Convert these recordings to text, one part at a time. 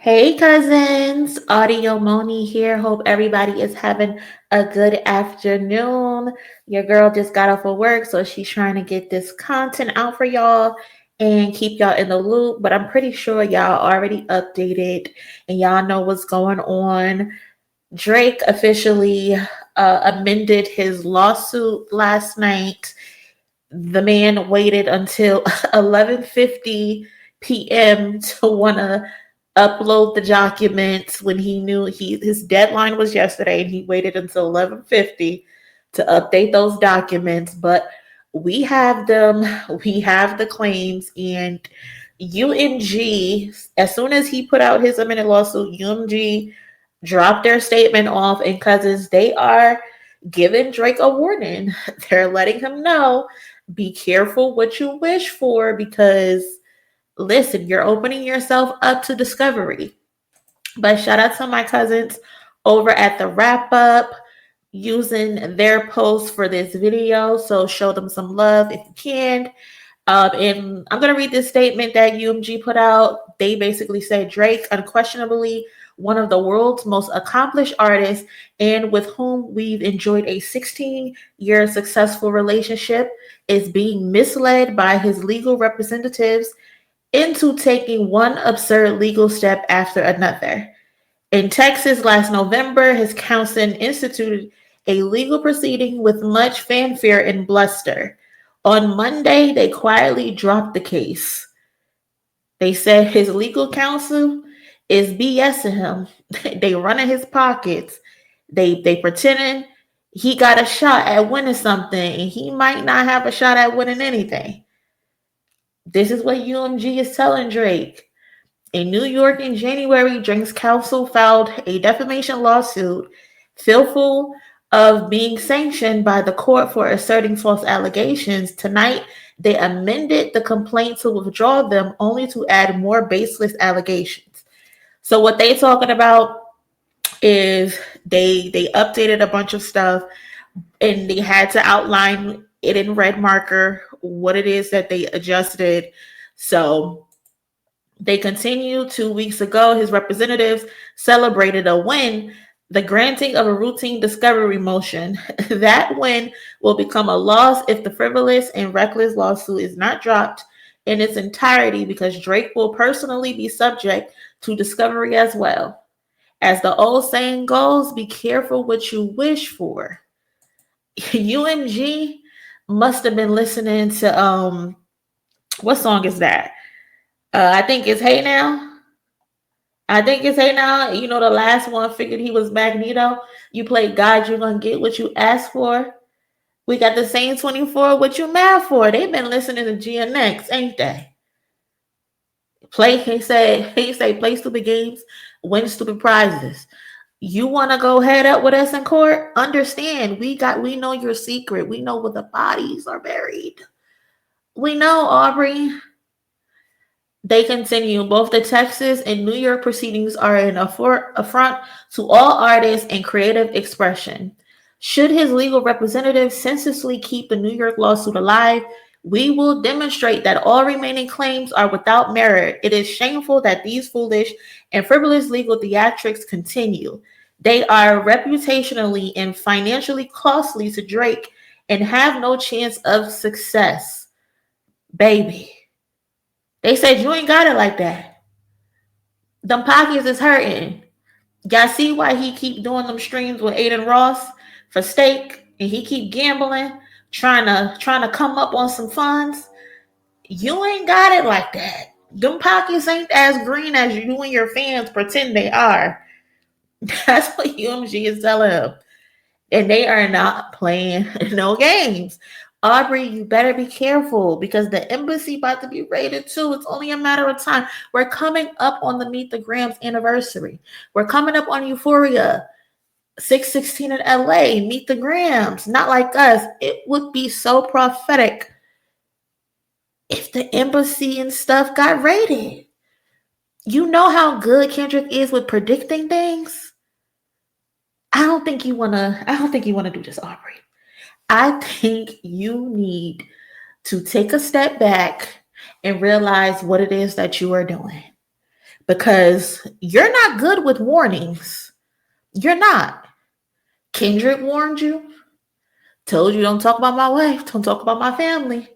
Hey cousins, Audio Moni here. Hope everybody is having a good afternoon. Your girl just got off of work, so she's trying to get this content out for y'all and keep y'all in the loop. But I'm pretty sure y'all already updated and y'all know what's going on. Drake officially amended his lawsuit last night. The man waited until 11:50 p.m. to want to upload the documents when he knew his deadline was yesterday, and he waited until 11:50 to update those documents. But we have them, we have the claims, and UMG, as soon as he put out his amended lawsuit, UMG dropped their statement off, and cousins, they are giving Drake a warning. They're letting him know, be careful what you wish for, because listen, you're opening yourself up to discovery. But shout out to my cousins over at the wrap up using their post for this video. So show them some love if you can. And I'm going to read this statement that UMG put out. They basically said Drake, unquestionably one of the world's most accomplished artists and with whom we've enjoyed a 16-year successful relationship, is being misled by his legal representatives into taking one absurd legal step after another. In Texas last November, his counsel instituted a legal proceeding with much fanfare and bluster. On Monday, they quietly dropped the case. They said his legal counsel is BSing him. They running his pockets. They pretending he got a shot at winning something, and he might not have a shot at winning anything. This is what UMG is telling Drake. In New York in January, Drake's counsel filed a defamation lawsuit, fearful of being sanctioned by the court for asserting false allegations. Tonight, they amended the complaint to withdraw them, only to add more baseless allegations. So what they talking about is they updated a bunch of stuff, and they had to outline it in red marker what it is that they adjusted. So they continued. 2 weeks ago, his representatives celebrated a win, the granting of a routine discovery motion. That win will become a loss if the frivolous and reckless lawsuit is not dropped in its entirety, because Drake will personally be subject to discovery as well. As the old saying goes, be careful what you wish for. UMG must have been listening to what song is that? I think it's Hey Now. I think it's Hey Now. You know, the last one figured he was Magneto. You play God, you're gonna get what you asked for. We got the same 24. What you mad for? They've been listening to GNX, ain't they? He say play stupid games, win stupid prizes. You want to go head up with us in court? Understand, we know your secret. We know where the bodies are buried. We know, Aubrey. They continue. Both the Texas and New York proceedings are an affront to all artists and creative expression. Should his legal representatives senselessly keep the New York lawsuit alive, we will demonstrate that all remaining claims are without merit. It is shameful that these foolish and frivolous legal theatrics continue. They are reputationally and financially costly to Drake and have no chance of success. Baby. They said you ain't got it like that. Them pockets is hurting. Y'all see why he keep doing them streams with Aiden Ross for steak, and he keep gambling, trying to come up on some funds. You ain't got it like that. Them pockets ain't as green as you and your fans pretend they are. That's what UMG is telling him. And they are not playing no games. Aubrey, you better be careful, because the embassy about to be raided too. It's only a matter of time. We're coming up on the Meet the Grams anniversary. We're coming up on Euphoria 616 in LA. Meet the Grams. Not like us. It would be so prophetic if the embassy and stuff got raided. You know how good Kendrick is with predicting things. I don't think you wanna do this, Aubrey. I think you need to take a step back and realize what it is that you are doing. because you're not good with warnings. You're not. Kendrick warned you, told you don't talk about my wife, don't talk about my family.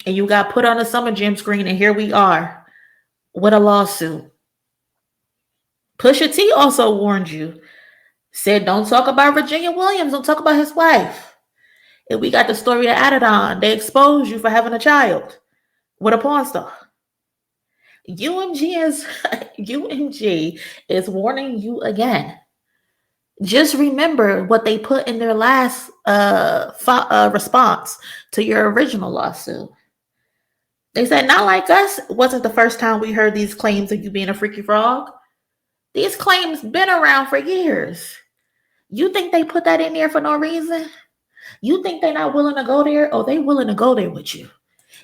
And you got put on a Summer Jam screen, and here we are with a lawsuit. Pusha T also warned you, said don't talk about Virginia Williams, don't talk about his wife. And we got the story of Adidon. They exposed you for having a child with a porn star. UMG is warning you again. Just remember what they put in their last response to your original lawsuit. They said, not like us. It wasn't the first time we heard these claims of you being a freaky frog. These claims been around for years. You think they put that in there for no reason? You think they're not willing to go there? Oh, they willing to go there with you.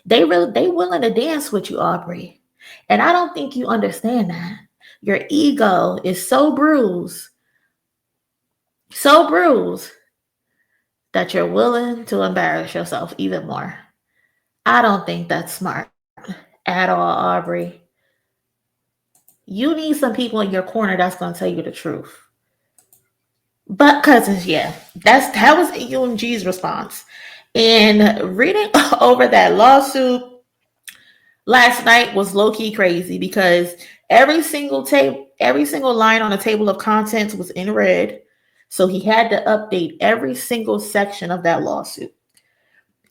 They willing to dance with you, Aubrey. And I don't think you understand that. Your ego is so bruised that you're willing to embarrass yourself even more. I don't think that's smart at all, Aubrey. You need some people in your corner that's going to tell you the truth. But cousins, yeah, that was UMG's response. And reading over that lawsuit last night was low-key crazy because every single line on the table of contents was in red. So he had to update every single section of that lawsuit.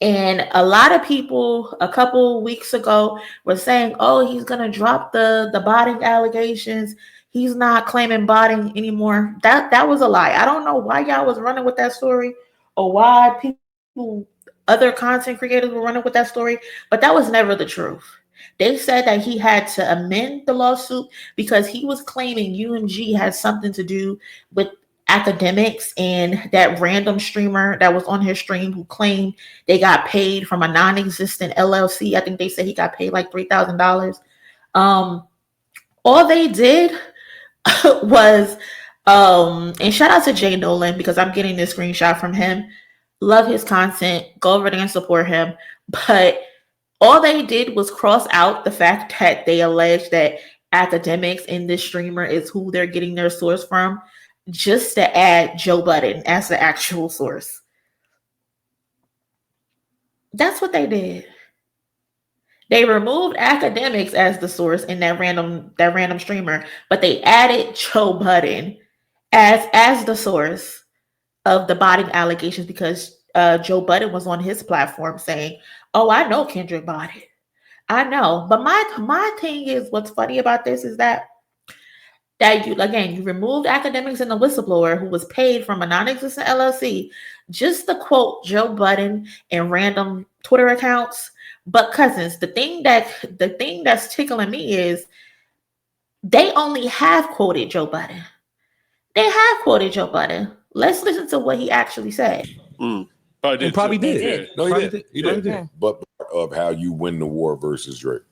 And a lot of people a couple weeks ago were saying, oh, he's going to drop the botting allegations. He's not claiming botting anymore. That was a lie. I don't know why y'all was running with that story or why other content creators were running with that story, but that was never the truth. They said that he had to amend the lawsuit because he was claiming UMG had something to do with academics and that random streamer that was on his stream who claimed they got paid from a non-existent LLC. I think they said he got paid like $3,000. All they did was, and shout out to Jay Nolan because I'm getting this screenshot from him. Love his content. Go over there and support him. But all they did was cross out the fact that they allege that academics and this streamer is who they're getting their source from, just to add Joe Budden as the actual source. That's what they did. They removed academics as the source in that random streamer, but they added Joe Budden as the source of the botting allegations because Joe Budden was on his platform saying, oh, I know Kendrick bought it. I know. But my thing is, what's funny about this is that you removed academics and the whistleblower who was paid from a non-existent LLC just to quote Joe Budden and random Twitter accounts. But cousins, the thing that's tickling me is they only have quoted Joe Budden. Let's listen to what he actually said. Probably did. No, he did. He did. Yeah. But of how you win the war versus Drake.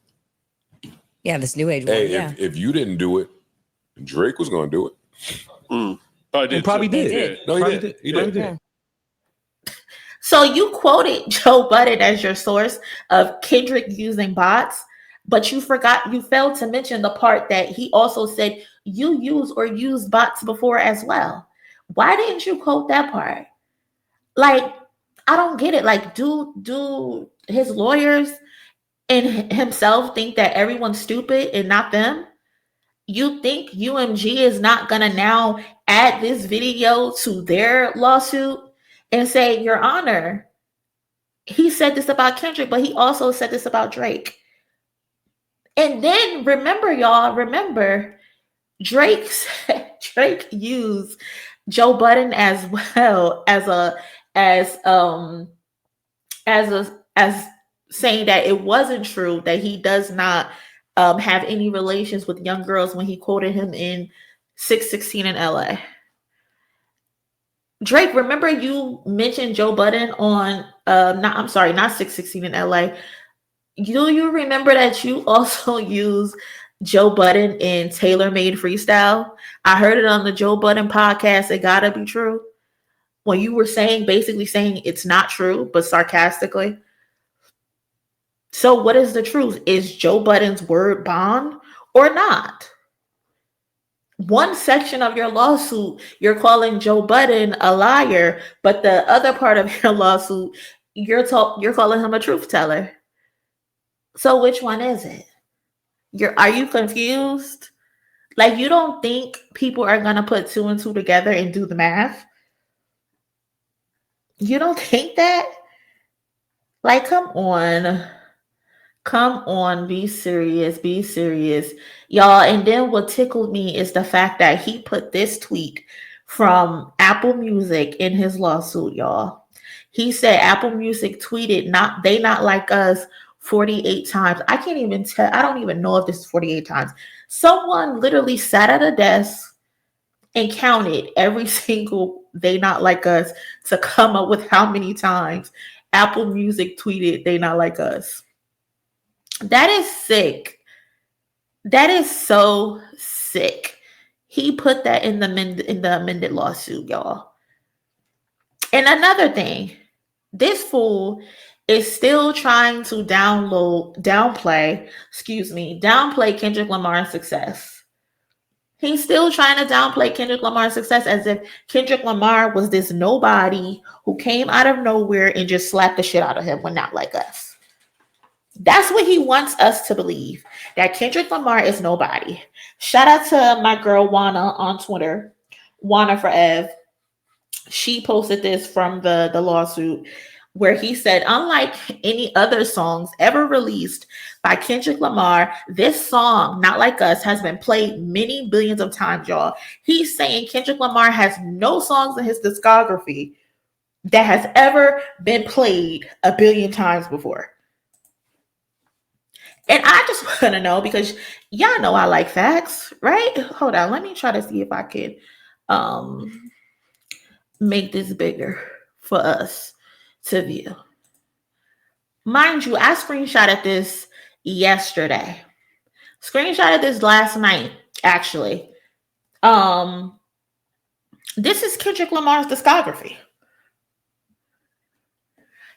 Yeah, this new age war. Hey, if you didn't do it, Drake was going to do it. Probably did. No, he did. He did. Yeah. So you quoted Joe Budden as your source of Kendrick using bots, but you failed to mention the part that he also said you used bots before as well. Why didn't you quote that part? Like, I don't get it. Like, do his lawyers and himself think that everyone's stupid and not them? You think UMG is not going to now add this video to their lawsuit and say, Your Honor, he said this about Kendrick, but he also said this about Drake. And then remember, Drake used Joe Budden as well as saying that it wasn't true that he does not have any relations with young girls when he quoted him in 616 in LA. Drake, remember you mentioned Joe Budden on not 616 in LA. Do you remember that you also used Joe Budden in Tailor Made Freestyle? I heard it on the Joe Budden podcast. It gotta be true. When you were basically saying it's not true, but sarcastically. So what is the truth? Is Joe Budden's word bond, or not? One section of your lawsuit, you're calling Joe Budden a liar, but the other part of your lawsuit, you're calling him a truth teller. So which one is it? Are you confused? Like, you don't think people are gonna put 2 and 2 together and do the math? You don't think that? Like, come on, be serious, y'all. And then what tickled me is the fact that he put this tweet from Apple Music in his lawsuit, y'all. He said Apple Music tweeted, they not like us 48 times. I can't even tell. I don't even know if this is 48 times. Someone literally sat at a desk and counted every single they not like us to come up with how many times Apple Music tweeted they not like us. That is sick. That is so sick. He put that in the amended lawsuit, y'all. And another thing, this fool is still trying to downplay Kendrick Lamar's success. He's still trying to downplay Kendrick Lamar's success as if Kendrick Lamar was this nobody who came out of nowhere and just slapped the shit out of him when not like us. That's what he wants us to believe, that Kendrick Lamar is nobody. Shout out to my girl Wana on Twitter, Wana Forever. She posted this from the lawsuit where he said, unlike any other songs ever released by Kendrick Lamar, this song, Not Like Us, has been played many billions of times, y'all. He's saying Kendrick Lamar has no songs in his discography that has ever been played a billion times before. And I just want to know, because y'all know I like facts, right? Hold on, let me try to see if I can make this bigger for us to view. Mind you, I screenshotted this yesterday. Screenshotted this last night, actually. This is Kendrick Lamar's discography.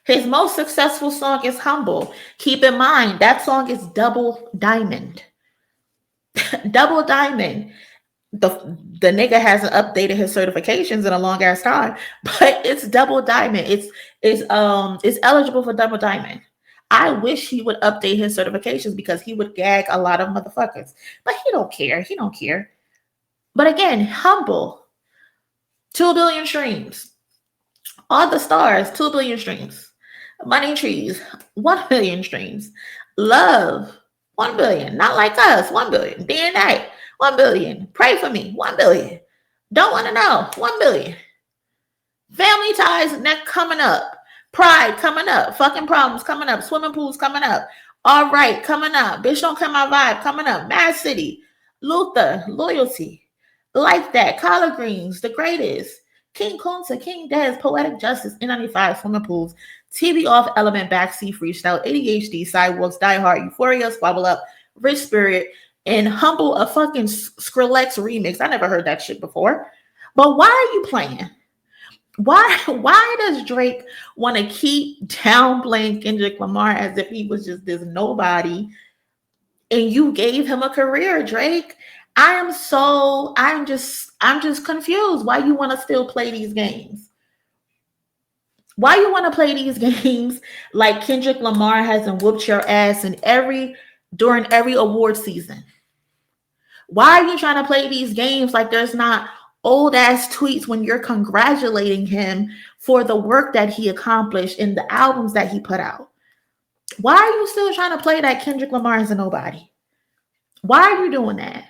His most successful song is Humble. Keep in mind, that song is double diamond. Double diamond. The nigga hasn't updated his certifications in a long ass time, but it's double diamond. It's eligible for double diamond. I wish he would update his certifications because he would gag a lot of motherfuckers, but he don't care. He don't care. But again, Humble, 2 billion streams. All the Stars, 2 billion streams. Money Trees, 1 billion streams. Love, 1 billion. Not Like Us, 1 billion. DNA, 1 billion. Pray For Me, 1 billion. Don't Want to Know, 1 billion. Family Ties, next coming up. Pride coming up. Fucking Problems coming up. Swimming Pools coming up. All Right coming up. Bitch Don't Kill My Vibe coming up. Mad City, Luther, Loyalty, Like That, Collard Greens, The Greatest, King Kunta, King Dez, Poetic Justice, N95, Swimming Pools, TV Off, Element, Backseat Freestyle, ADHD, Sidewalks, Die Hard, Euphoria, Squabble Up, Rich Spirit, and Humble, a fucking Skrillex remix. I never heard that shit before. But why are you playing? Why does Drake want to keep downplaying Kendrick Lamar as if he was just this nobody and you gave him a career, Drake? I'm just confused why you want to still play these games. Why you want to play these games like Kendrick Lamar hasn't whooped your ass during every award season? Why are you trying to play these games like there's not old ass tweets when you're congratulating him for the work that he accomplished in the albums that he put out? Why are you still trying to play that Kendrick Lamar is a nobody? Why are you doing that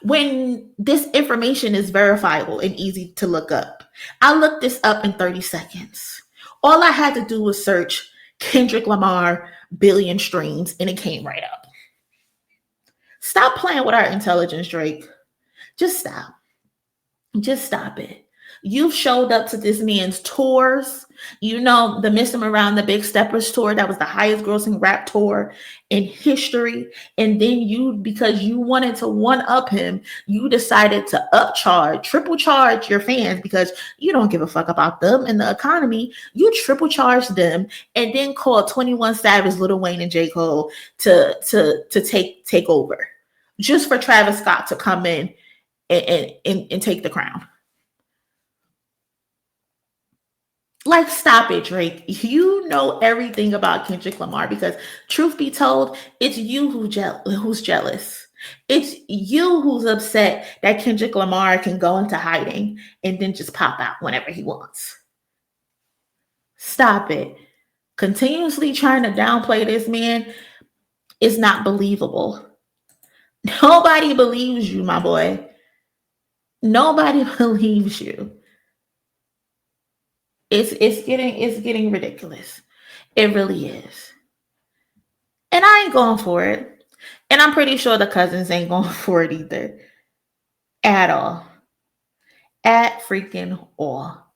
when this information is verifiable and easy to look up? I looked this up in 30 seconds. All I had to do was search Kendrick Lamar billion streams and it came right up. Stop playing with our intelligence, Drake. Just stop. Just stop it. You've showed up to this man's tours. You know, the Miss Him Around the Big Steppers tour, that was the highest grossing rap tour in history. And then because you wanted to one-up him, you decided to triple charge your fans because you don't give a fuck about them and the economy. You triple charged them and then called 21 Savage, Lil Wayne, and J. Cole to take over. just for Travis Scott to come in and take the crown. Like, stop it, Drake. You know everything about Kendrick Lamar, because truth be told, it's you who's jealous. It's you who's upset that Kendrick Lamar can go into hiding and then just pop out whenever he wants. Stop it. Continuously trying to downplay this man is not believable. Nobody believes you, my boy. Nobody believes you. It's getting ridiculous. It really is. And I ain't going for it. And I'm pretty sure the cousins ain't going for it either. At all. At freaking all.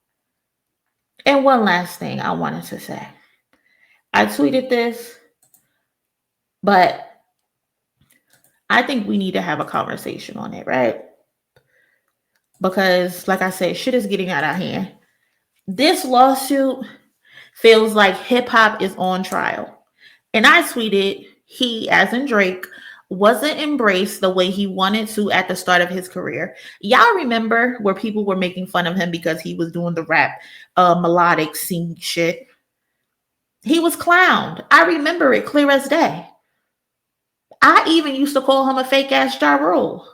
And one last thing I wanted to say. I tweeted this, but I think we need to have a conversation on it, right? Because, like I said, shit is getting out of hand. This lawsuit feels like hip hop is on trial. And I tweeted, he, as in Drake, wasn't embraced the way he wanted to at the start of his career. Y'all remember where people were making fun of him because he was doing the rap, melodic sing shit? He was clowned. I remember it clear as day. I even used to call him a fake ass Ja Rule.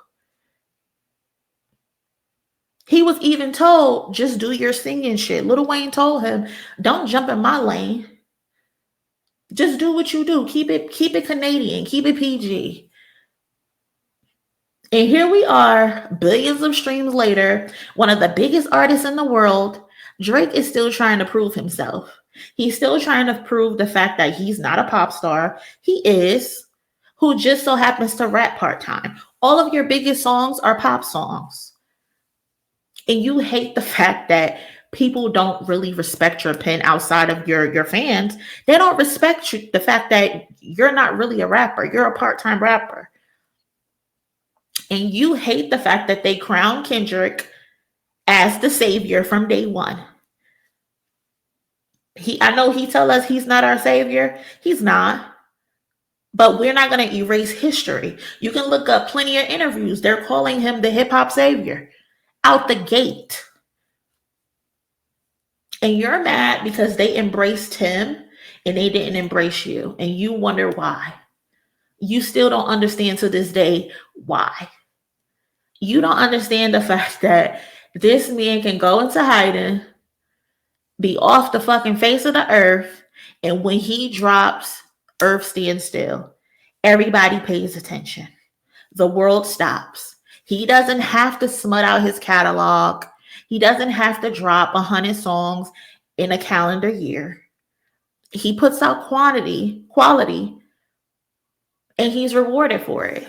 He was even told, just do your singing shit. Lil Wayne told him, don't jump in my lane. Just do what you do. Keep it Canadian. Keep it PG. And here we are, billions of streams later, one of the biggest artists in the world. Drake is still trying to prove himself. He's still trying to prove the fact that he's not a pop star. He is, who just so happens to rap part-time. All of your biggest songs are pop songs. And you hate the fact that people don't really respect your pen outside of your fans. They don't respect the fact that you're not really a rapper. You're a part-time rapper. And you hate the fact that they crown Kendrick as the savior from day one. I know he tell us he's not our savior. He's not. But we're not going to erase history. You can look up plenty of interviews. They're calling him the hip-hop savior. Out the gate. And you're mad because they embraced him and they didn't embrace you. And you wonder why. You still don't understand to this day why. You don't understand the fact that this man can go into hiding, be off the fucking face of the earth, and when he drops, earth stands still. Everybody pays attention. The world stops. He doesn't have to smut out his catalog. He doesn't have to drop 100 songs in a calendar year. He puts out quality, and he's rewarded for it.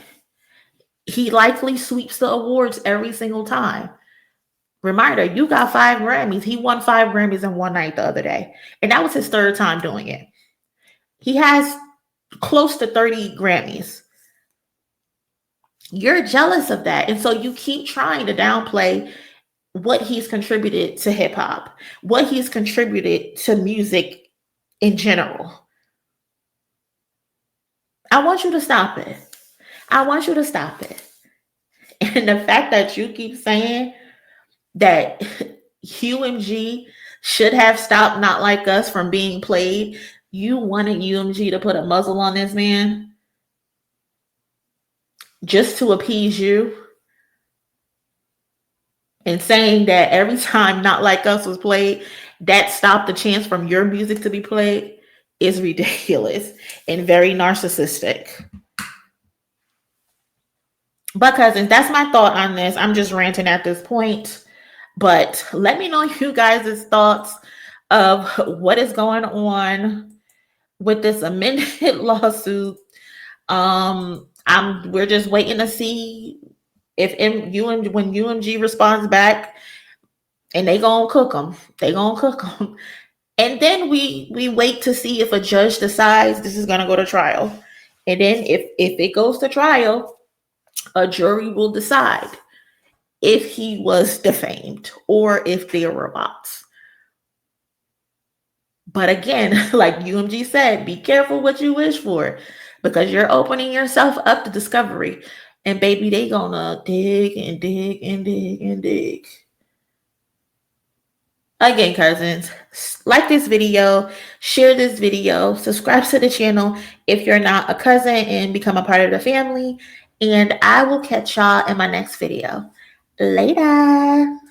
He likely sweeps the awards every single time. Reminder, you got 5 Grammys. He won 5 Grammys in one night the other day. And that was his 3rd time doing it. He has close to 30 Grammys. You're jealous of that. And so you keep trying to downplay what he's contributed to hip hop, what he's contributed to music in general. I want you to stop it. I want you to stop it. And the fact that you keep saying that UMG should have stopped Not Like Us from being played, you wanted UMG to put a muzzle on this man just to appease you, and saying that every time Not Like Us was played, that stopped the chance from your music to be played is ridiculous and very narcissistic. But cousins, that's my thought on this. I'm just ranting at this point, but let me know you guys' thoughts of what is going on with this amended lawsuit. We're just waiting to see if when UMG responds back, and they gonna cook them. And then we wait to see if a judge decides this is gonna go to trial. And then if it goes to trial, a jury will decide if he was defamed or if there were bots. But again, like UMG said, be careful what you wish for, because you're opening yourself up to discovery. And baby, they gonna dig and dig and dig and dig. Again, cousins, like this video, share this video, subscribe to the channel if you're not a cousin and become a part of the family. And I will catch y'all in my next video. Later.